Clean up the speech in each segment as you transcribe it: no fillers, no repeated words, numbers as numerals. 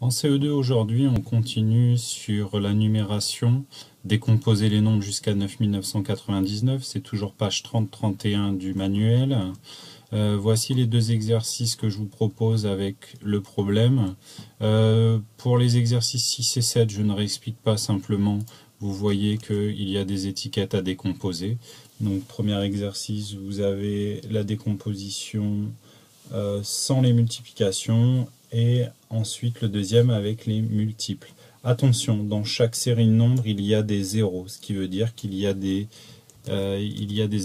En CE2 aujourd'hui, on continue sur la numération, décomposer les nombres jusqu'à 9999, c'est toujours page 30-31 du manuel. Voici les deux exercices que je vous propose avec le problème. Pour les exercices 6 et 7, je ne réexplique pas simplement, vous voyez qu'il y a des étiquettes à décomposer. Donc premier exercice, vous avez la décomposition sans les multiplications et ensuite le deuxième avec les multiples. Attention, dans chaque série de nombres, il y a des zéros, ce qui veut dire qu'il y a des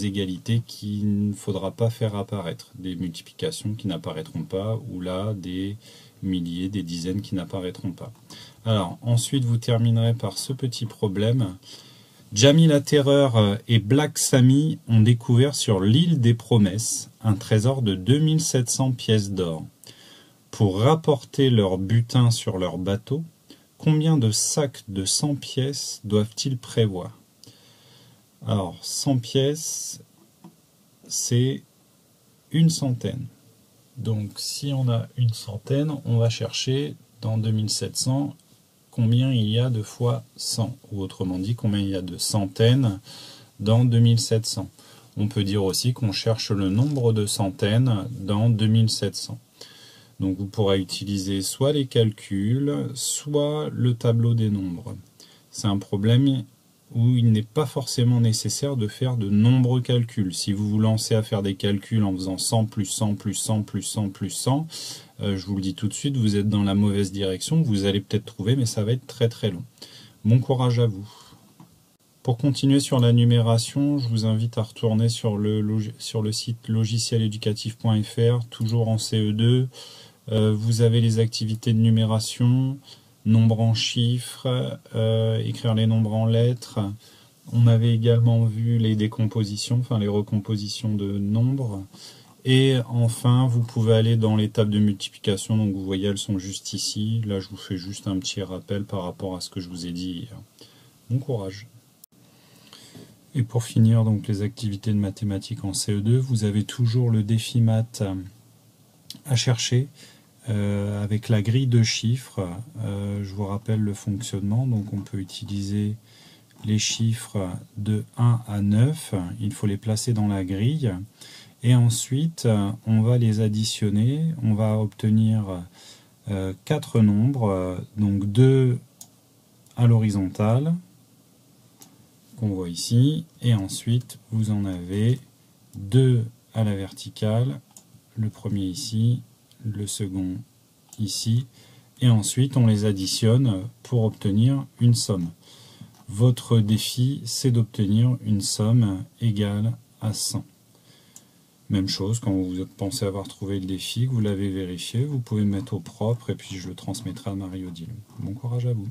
égalités qu'il ne faudra pas faire apparaître, des multiplications qui n'apparaîtront pas, ou là des milliers, des dizaines qui n'apparaîtront pas. Alors ensuite vous terminerez par ce petit problème. Jamie la Terreur et Black Sammy ont découvert sur l'île des Promesses un trésor de 2700 pièces d'or. Pour rapporter leur butin sur leur bateau, combien de sacs de 100 pièces doivent-ils prévoir? Alors, 100 pièces, c'est une centaine. Donc, si on a une centaine, on va chercher dans 2700 combien il y a de fois 100, ou autrement dit, combien il y a de centaines dans 2700. On peut dire aussi qu'on cherche le nombre de centaines dans 2700. Donc vous pourrez utiliser soit les calculs, soit le tableau des nombres. C'est un problème où il n'est pas forcément nécessaire de faire de nombreux calculs. Si vous vous lancez à faire des calculs en faisant 100 plus 100 plus 100 plus 100 plus 100, je vous le dis tout de suite, vous êtes dans la mauvaise direction, vous allez peut-être trouver, mais ça va être très très long. Bon courage à vous. Pour continuer sur la numération, je vous invite à retourner sur le site logicieleducatif.fr, toujours en CE2. Vous avez les activités de numération, nombres en chiffres, écrire les nombres en lettres. On avait également vu les décompositions, enfin les recompositions de nombres. Et enfin, vous pouvez aller dans les tables de multiplication, donc vous voyez, elles sont juste ici. Là, je vous fais juste un petit rappel par rapport à ce que je vous ai dit hier. Bon courage. Et pour finir, donc les activités de mathématiques en CE2, vous avez toujours le défi maths à chercher avec la grille de chiffres. Je vous rappelle le fonctionnement, donc on peut utiliser les chiffres de 1 à 9, il faut les placer dans la grille. Et ensuite, on va les additionner, on va obtenir 4 nombres, donc 2 à l'horizontale, qu'on voit ici, et ensuite vous en avez 2 à la verticale, le premier ici, le second ici, et ensuite on les additionne pour obtenir une somme. Votre défi, c'est d'obtenir une somme égale à 100. Même chose, quand vous pensez avoir trouvé le défi, que vous l'avez vérifié, vous pouvez le mettre au propre et puis je le transmettrai à Marie-Odile. Bon courage à vous.